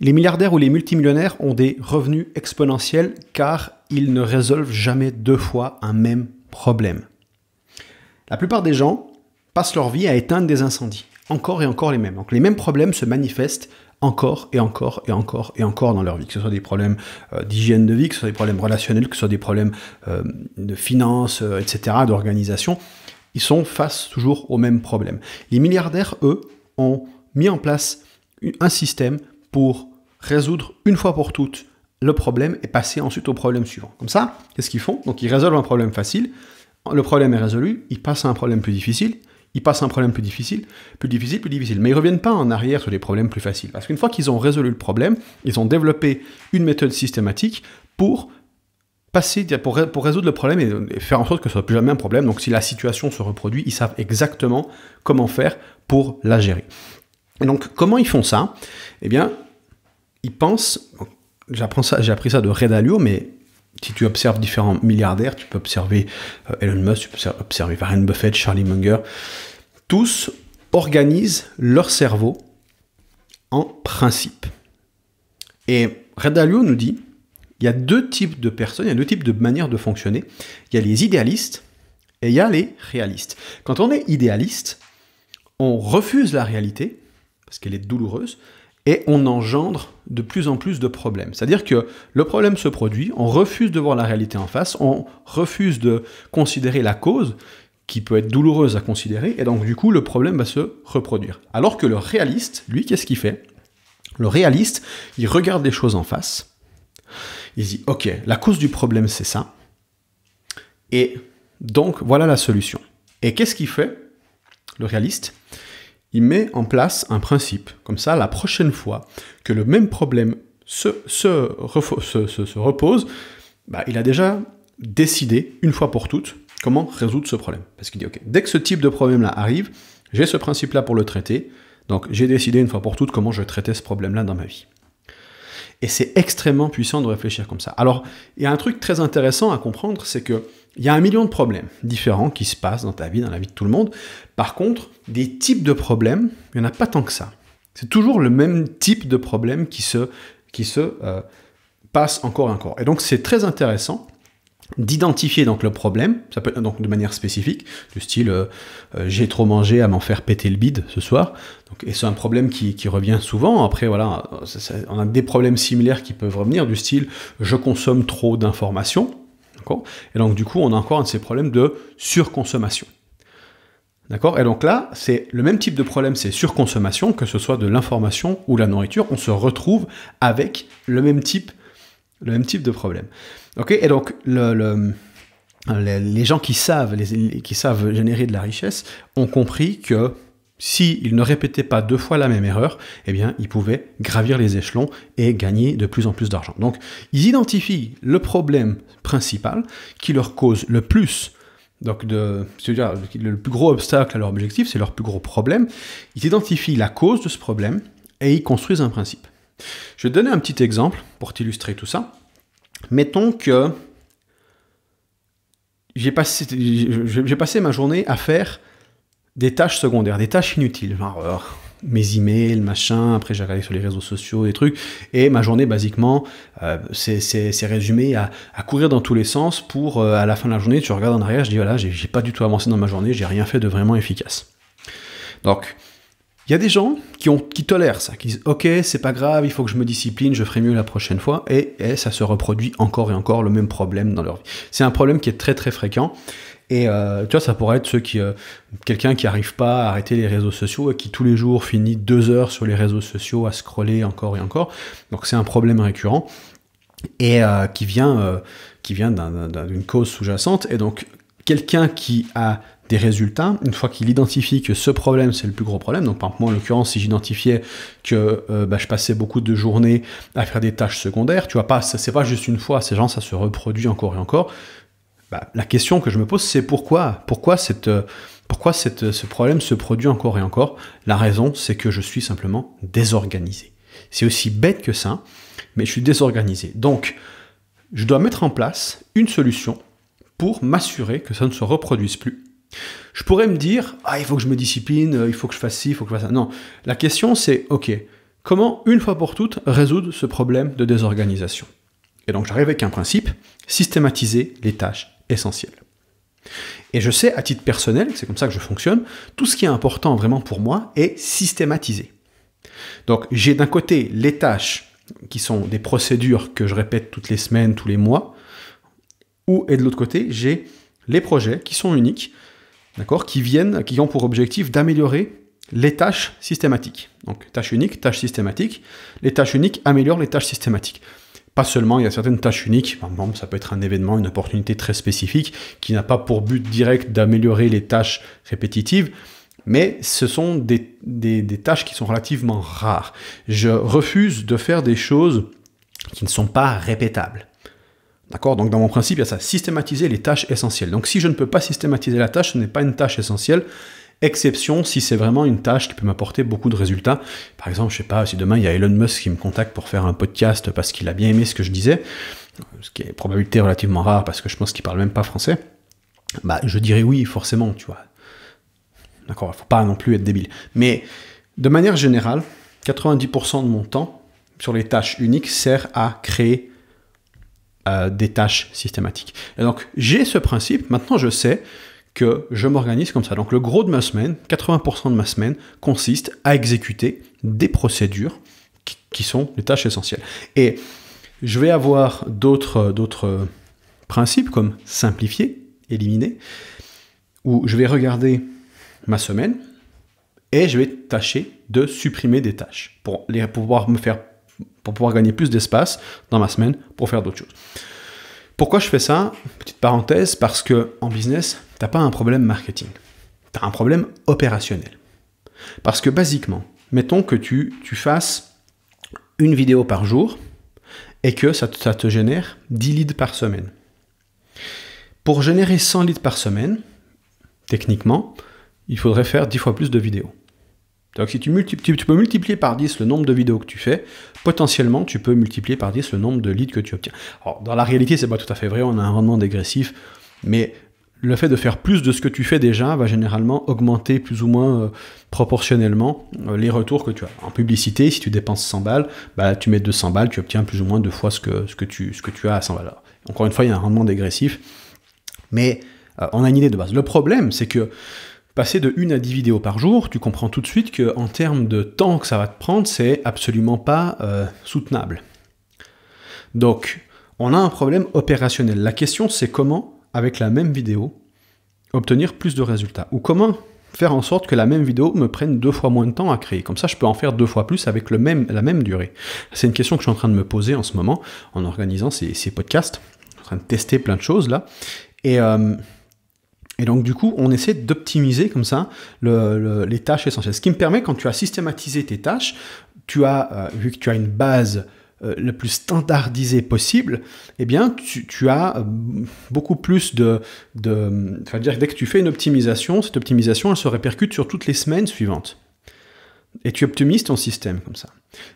Les milliardaires ou les multimillionnaires ont des revenus exponentiels car ils ne résolvent jamais deux fois un même problème. La plupart des gens passent leur vie à éteindre des incendies, encore et encore les mêmes. Donc les mêmes problèmes se manifestent encore et encore et encore et encore dans leur vie, que ce soit des problèmes d'hygiène de vie, que ce soit des problèmes relationnels, que ce soit des problèmes de finances, etc., d'organisation. Ils sont face toujours aux mêmes problèmes. Les milliardaires, eux, ont mis en place un système pour résoudre une fois pour toutes le problème et passer ensuite au problème suivant. Comme ça, qu'est-ce qu'ils font? Donc ils résolvent un problème facile, le problème est résolu, ils passent à un problème plus difficile, ils passent à un problème plus difficile, plus difficile, plus difficile. Mais ils ne reviennent pas en arrière sur les problèmes plus faciles. Parce qu'une fois qu'ils ont résolu le problème, ils ont développé une méthode systématique pour résoudre le problème et faire en sorte que ce ne soit plus jamais un problème. Donc si la situation se reproduit, ils savent exactement comment faire pour la gérer. Et donc comment ils font ça? Eh bien, ils pensent, j'ai appris ça de Ray Dalio, mais si tu observes différents milliardaires, tu peux observer Elon Musk, tu peux observer Warren Buffett, Charlie Munger, tous organisent leur cerveau en principe. Et Ray Dalio nous dit, il y a deux types de personnes, il y a deux types de manières de fonctionner. Il y a les idéalistes et il y a les réalistes. Quand on est idéaliste, on refuse la réalité, parce qu'elle est douloureuse, et on engendre de plus en plus de problèmes. C'est-à-dire que le problème se produit, on refuse de voir la réalité en face, on refuse de considérer la cause, qui peut être douloureuse à considérer, et donc du coup, le problème va se reproduire. Alors que le réaliste, lui, qu'est-ce qu'il fait? Le réaliste, il regarde les choses en face, il se dit, ok, la cause du problème, c'est ça, et donc, voilà la solution. Et qu'est-ce qu'il fait, le réaliste? Il met en place un principe. Comme ça, la prochaine fois que le même problème se repose, il a déjà décidé, une fois pour toutes, comment résoudre ce problème. Parce qu'il dit, ok, dès que ce type de problème-là arrive, j'ai ce principe-là pour le traiter, donc j'ai décidé une fois pour toutes comment je traitais ce problème-là dans ma vie. Et c'est extrêmement puissant de réfléchir comme ça. Alors, il y a un truc très intéressant à comprendre, c'est que il y a 1 million de problèmes différents qui se passent dans ta vie, dans la vie de tout le monde. Par contre, des types de problèmes, il n'y en a pas tant que ça. C'est toujours le même type de problème qui se passe encore et encore. Et donc, c'est très intéressant d'identifier donc le problème, ça peut être donc de manière spécifique, du style j'ai trop mangé à m'en faire péter le bide ce soir, donc, et c'est un problème qui revient souvent. Après voilà, on a des problèmes similaires qui peuvent revenir, du style je consomme trop d'informations, d'accord, et donc du coup on a encore un de ces problèmes de surconsommation. D'accord? Et donc là, c'est le même type de problème, c'est surconsommation, que ce soit de l'information ou la nourriture, on se retrouve avec le même type de problème. Ok, et donc les gens qui savent générer de la richesse ont compris que s'ils ne répétaient pas 2 fois la même erreur, eh bien, ils pouvaient gravir les échelons et gagner de plus en plus d'argent. Donc, ils identifient le problème principal qui leur cause le plus, donc c'est-à-dire le plus gros obstacle à leur objectif, c'est leur plus gros problème. Ils identifient la cause de ce problème et ils construisent un principe. Je vais te donner un petit exemple pour t'illustrer tout ça. Mettons que j'ai passé ma journée à faire des tâches secondaires, des tâches inutiles, genre mes emails, machin, après j'ai regardé sur les réseaux sociaux, des trucs, et ma journée, basiquement, c'est résumé à courir dans tous les sens pour, à la fin de la journée, tu regardes en arrière, je dis, voilà, j'ai pas du tout avancé dans ma journée, j'ai rien fait de vraiment efficace. Donc, il y a des gens qui tolèrent ça, qui disent « Ok, c'est pas grave, il faut que je me discipline, je ferai mieux la prochaine fois », et ça se reproduit encore et encore, le même problème dans leur vie. C'est un problème qui est très très fréquent, et tu vois, ça pourrait être quelqu'un qui n'arrive pas à arrêter les réseaux sociaux et qui tous les jours finit 2 heures sur les réseaux sociaux à scroller encore et encore. Donc c'est un problème récurrent, et qui vient d'une cause sous-jacente, et donc quelqu'un qui a des résultats, une fois qu'il identifie que ce problème, c'est le plus gros problème, donc par exemple, moi en l'occurrence, si j'identifiais que je passais beaucoup de journées à faire des tâches secondaires, tu vois, c'est pas juste une fois, ces gens, ça se reproduit encore et encore, la question que je me pose, c'est pourquoi ce problème se produit encore et encore? La raison, c'est que je suis simplement désorganisé. C'est aussi bête que ça, mais je suis désorganisé. Donc, je dois mettre en place une solution pour m'assurer que ça ne se reproduise plus. Je pourrais me dire, il faut que je me discipline, il faut que je fasse ci, il faut que je fasse ça. Non, la question c'est, ok, comment, une fois pour toutes, résoudre ce problème de désorganisation. Et donc j'arrive avec un principe, systématiser les tâches essentielles. Et je sais, à titre personnel, c'est comme ça que je fonctionne, tout ce qui est important vraiment pour moi est systématisé. Donc j'ai d'un côté les tâches qui sont des procédures que je répète toutes les semaines, tous les mois, et de l'autre côté, j'ai les projets qui sont uniques, d'accord, qui ont pour objectif d'améliorer les tâches systématiques. Donc tâches uniques, tâches systématiques. Les tâches uniques améliorent les tâches systématiques. Pas seulement, il y a certaines tâches uniques, par exemple, ça peut être un événement, une opportunité très spécifique qui n'a pas pour but direct d'améliorer les tâches répétitives, mais ce sont des tâches qui sont relativement rares. Je refuse de faire des choses qui ne sont pas répétables. D'accord? Donc dans mon principe, il y a ça, systématiser les tâches essentielles. Donc si je ne peux pas systématiser la tâche, ce n'est pas une tâche essentielle, exception si c'est vraiment une tâche qui peut m'apporter beaucoup de résultats. Par exemple, je ne sais pas, si demain il y a Elon Musk qui me contacte pour faire un podcast parce qu'il a bien aimé ce que je disais, ce qui est probabilité relativement rare parce que je pense qu'il ne parle même pas français, bah je dirais oui, forcément, tu vois. D'accord, il ne faut pas non plus être débile. Mais de manière générale, 90% de mon temps sur les tâches uniques sert à créer des tâches systématiques. Et donc, j'ai ce principe, maintenant je sais que je m'organise comme ça. Donc, le gros de ma semaine, 80% de ma semaine, consiste à exécuter des procédures qui sont les tâches essentielles. Et je vais avoir d'autres principes comme simplifier, éliminer, où je vais regarder ma semaine et je vais tâcher de supprimer des tâches pour pouvoir gagner plus d'espace dans ma semaine pour faire d'autres choses. Pourquoi je fais ça? Petite parenthèse, parce que en business, tu n'as pas un problème marketing. Tu as un problème opérationnel. Parce que basiquement, mettons que tu fasses une vidéo par jour et que ça te génère 10 leads par semaine. Pour générer 100 leads par semaine, techniquement, il faudrait faire 10 fois plus de vidéos. Donc si tu peux multiplier par 10 le nombre de vidéos que tu fais, potentiellement tu peux multiplier par 10 le nombre de leads que tu obtiens. Alors, dans la réalité, c'est pas tout à fait vrai, on a un rendement dégressif, mais le fait de faire plus de ce que tu fais déjà va généralement augmenter plus ou moins proportionnellement les retours que tu as. En publicité, si tu dépenses 100 balles, bah, tu mets 200 balles, tu obtiens plus ou moins 2 fois ce que tu as à 100 balles. Alors, encore une fois, il y a un rendement dégressif, mais on a une idée de base. Le problème, c'est que passer de 1 à 10 vidéos par jour, tu comprends tout de suite qu'en termes de temps que ça va te prendre, c'est absolument pas soutenable. Donc, on a un problème opérationnel. La question, c'est comment, avec la même vidéo, obtenir plus de résultats. Ou comment faire en sorte que la même vidéo me prenne 2 fois moins de temps à créer. Comme ça, je peux en faire 2 fois plus avec la même durée. C'est une question que je suis en train de me poser en ce moment, en organisant ces podcasts. Je suis en train de tester plein de choses là. Et donc, du coup, on essaie d'optimiser comme ça les tâches essentielles. Ce qui me permet, quand tu as systématisé tes tâches, vu que tu as une base le plus standardisée possible, eh bien, tu as beaucoup plus c'est-à-dire, dès que tu fais une optimisation, cette optimisation, elle se répercute sur toutes les semaines suivantes. Et tu optimises ton système comme ça.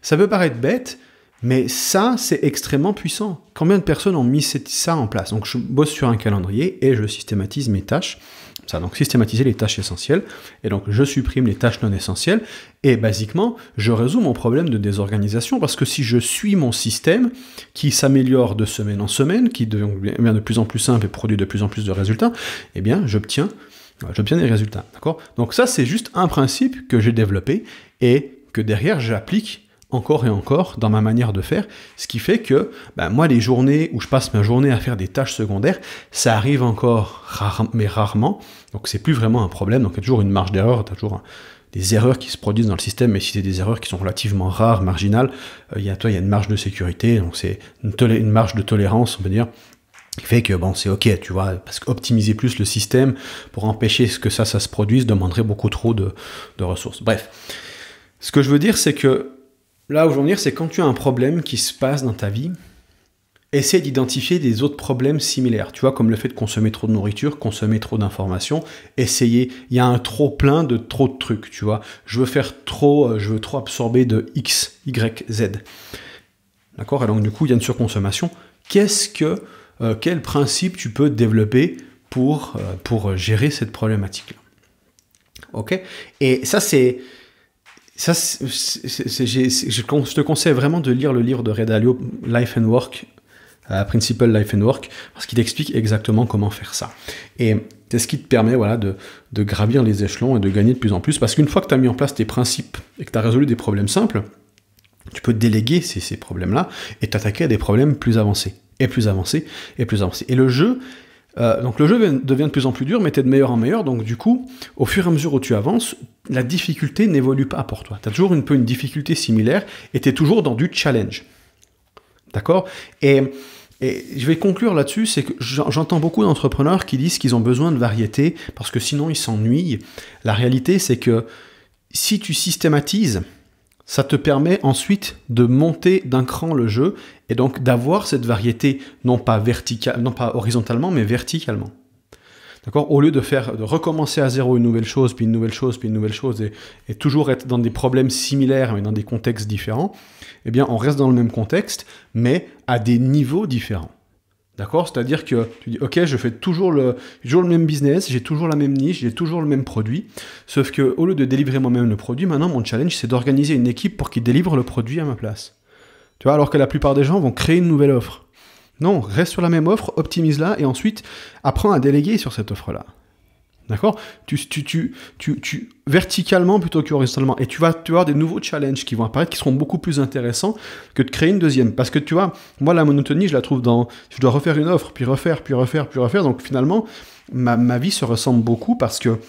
Ça peut paraître bête, mais ça, c'est extrêmement puissant. Combien de personnes ont mis ça en place? Donc, je bosse sur un calendrier et je systématise mes tâches. Ça, donc, systématiser les tâches essentielles. Et donc, je supprime les tâches non essentielles. Et basiquement, je résous mon problème de désorganisation parce que si je suis mon système qui s'améliore de semaine en semaine, qui devient de plus en plus simple et produit de plus en plus de résultats, eh bien, j'obtiens des résultats. D'accord? Donc, ça, c'est juste un principe que j'ai développé et que derrière, j'applique encore et encore dans ma manière de faire, ce qui fait que moi, les journées où je passe ma journée à faire des tâches secondaires, ça arrive encore mais rarement, donc c'est plus vraiment un problème, donc il y a toujours une marge d'erreur, tu as toujours des erreurs qui se produisent dans le système, mais si c'est des erreurs qui sont relativement rares, marginales, il y a une marge de sécurité, donc c'est une marge de tolérance, on peut dire, qui fait que c'est ok, tu vois, parce qu'optimiser plus le système pour empêcher que ça se produise demanderait beaucoup trop de ressources. Bref, ce que je veux dire, c'est que là où je veux en venir, c'est quand tu as un problème qui se passe dans ta vie, essaie d'identifier des autres problèmes similaires. Tu vois, comme le fait de consommer trop de nourriture, consommer trop d'informations, essayer. Il y a un trop plein de trop de trucs, tu vois. Je veux trop absorber de X, Y, Z. D'accord? Et donc, du coup, il y a une surconsommation. Quel principe tu peux développer pour gérer cette problématique-là? Ok? Et ça, c'est Ça, je te conseille vraiment de lire le livre de Ray Dalio, Life and Work, Principle Life and Work, parce qu'il explique exactement comment faire ça. Et c'est ce qui te permet de gravir les échelons et de gagner de plus en plus, parce qu'une fois que tu as mis en place tes principes et que tu as résolu des problèmes simples, tu peux déléguer ces problèmes-là et t'attaquer à des problèmes plus avancés, et plus avancés, et plus avancés. Et le jeu devient de plus en plus dur, mais tu es de meilleur en meilleur, donc du coup, au fur et à mesure où tu avances, la difficulté n'évolue pas pour toi. Tu as toujours une difficulté similaire, et tu es toujours dans du challenge. D'accord ? Et je vais conclure là-dessus, c'est que j'entends beaucoup d'entrepreneurs qui disent qu'ils ont besoin de variété, parce que sinon ils s'ennuient. La réalité, c'est que si tu systématises, ça te permet ensuite de monter d'un cran le jeu et donc d'avoir cette variété non pas horizontalement, mais verticalement. D'accord ? Au lieu de recommencer à zéro une nouvelle chose, puis une nouvelle chose, puis une nouvelle chose, et toujours être dans des problèmes similaires, mais dans des contextes différents, eh bien, on reste dans le même contexte, mais à des niveaux différents. D'accord ? C'est-à-dire que tu dis, ok, je fais toujours le même business, j'ai toujours la même niche, j'ai toujours le même produit, sauf qu'au lieu de délivrer moi-même le produit, maintenant, mon challenge, c'est d'organiser une équipe pour qu'ils délivrent le produit à ma place. Tu vois, alors que la plupart des gens vont créer une nouvelle offre. Non, reste sur la même offre, optimise-la, et ensuite, apprends à déléguer sur cette offre-là. D'accord ? Tu verticalement plutôt qu'horizontalement. Et tu vas avoir des nouveaux challenges qui vont apparaître, qui seront beaucoup plus intéressants que de créer une deuxième. Parce que tu vois, moi, la monotonie, je la trouve je dois refaire une offre, puis refaire. Donc finalement, ma vie se ressemble beaucoup parce que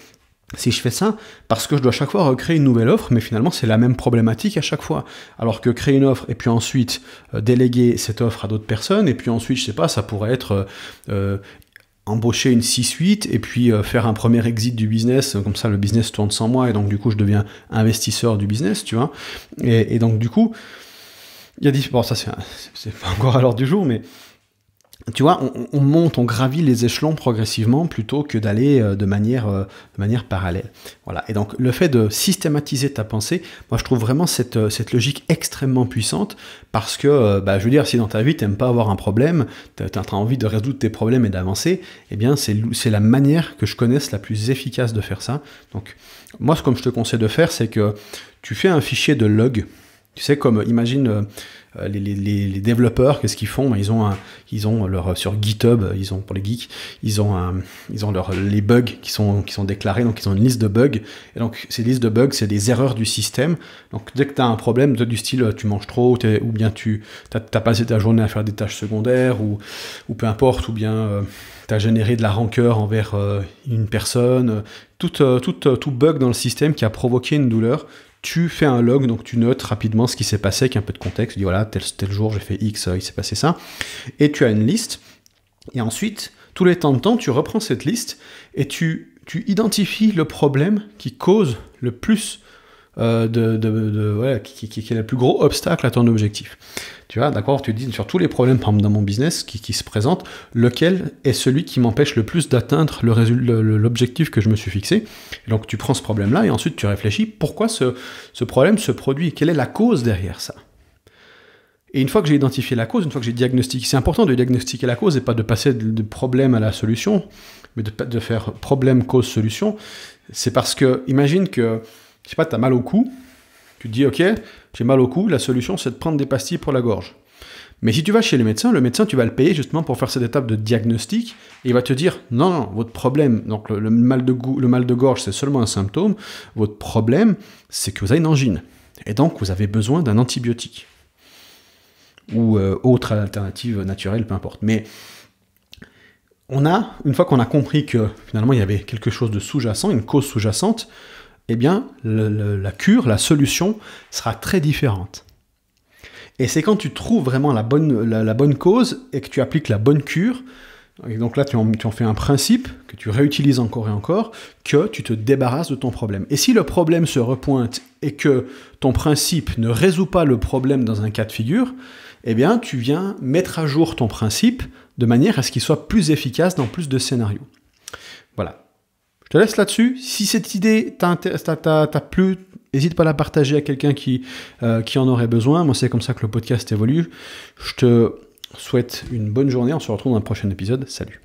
si je fais ça, parce que je dois chaque fois recréer une nouvelle offre, mais finalement, c'est la même problématique à chaque fois. Alors que créer une offre, et puis ensuite déléguer cette offre à d'autres personnes, et puis ensuite, je sais pas, ça pourrait être embaucher une C-suite, et puis faire un premier exit du business, comme ça le business tourne sans moi, et donc du coup, je deviens investisseur du business, tu vois. Et donc du coup, il y a bon, ça c'est pas encore à l'ordre du jour, mais tu vois, on gravit les échelons progressivement plutôt que d'aller de manière parallèle. Voilà. Et donc, le fait de systématiser ta pensée, moi, je trouve vraiment cette logique extrêmement puissante parce que, je veux dire, si dans ta vie, tu n'aimes pas avoir un problème, tu as envie de résoudre tes problèmes et d'avancer, eh bien, c'est la manière que je connaisse la plus efficace de faire ça. Donc, moi, ce que je te conseille de faire, c'est que tu fais un fichier de log. Tu sais, comme, imagine... les développeurs, qu'est-ce qu'ils font ? Ils ont leur sur GitHub, pour les geeks, ils ont les bugs qui sont déclarés, donc ils ont une liste de bugs. Et donc ces listes de bugs, c'est des erreurs du système. Donc dès que tu as un problème du style tu manges trop, ou bien tu as passé ta journée à faire des tâches secondaires, ou peu importe, ou bien tu as généré de la rancœur envers une personne, tout bug dans le système qui a provoqué une douleur. Tu fais un log, donc tu notes rapidement ce qui s'est passé avec un peu de contexte. Tu dis voilà, tel jour j'ai fait X, il s'est passé ça. Et tu as une liste. Et ensuite, tous les temps de temps, tu reprends cette liste et tu identifies le problème qui cause le plus qui est le plus gros obstacle à ton objectif. Tu vois, d'accord, tu dis sur tous les problèmes, par exemple, dans mon business qui se présentent, lequel est celui qui m'empêche le plus d'atteindre l'objectif que je me suis fixé. Et donc tu prends ce problème-là et ensuite tu réfléchis pourquoi ce problème se produit, quelle est la cause derrière ça. Et une fois que j'ai identifié la cause, une fois que j'ai diagnostiqué, c'est important de diagnostiquer la cause et pas de passer de problème à la solution, mais de faire problème, cause, solution. C'est parce que, imagine que je sais pas, tu as mal au cou, tu te dis, ok, j'ai mal au cou, la solution c'est de prendre des pastilles pour la gorge. Mais si tu vas chez le médecin, tu vas le payer justement pour faire cette étape de diagnostic, et il va te dire, non, votre problème, donc le mal de gorge c'est seulement un symptôme, votre problème c'est que vous avez une angine, et donc vous avez besoin d'un antibiotique, ou autre alternative naturelle, peu importe. Mais une fois qu'on a compris que finalement il y avait quelque chose de sous-jacent, une cause sous-jacente, eh bien, la cure, la solution sera très différente. Et c'est quand tu trouves vraiment la bonne cause et que tu appliques la bonne cure, et donc là tu en fais un principe que tu réutilises encore et encore, que tu te débarrasses de ton problème. Et si le problème se repointe et que ton principe ne résout pas le problème dans un cas de figure, eh bien tu viens mettre à jour ton principe de manière à ce qu'il soit plus efficace dans plus de scénarios. Voilà. Je te laisse là-dessus. Si cette idée t'a plu, n'hésite pas à la partager à quelqu'un qui en aurait besoin. Moi, c'est comme ça que le podcast évolue. Je te souhaite une bonne journée. On se retrouve dans un prochain épisode. Salut.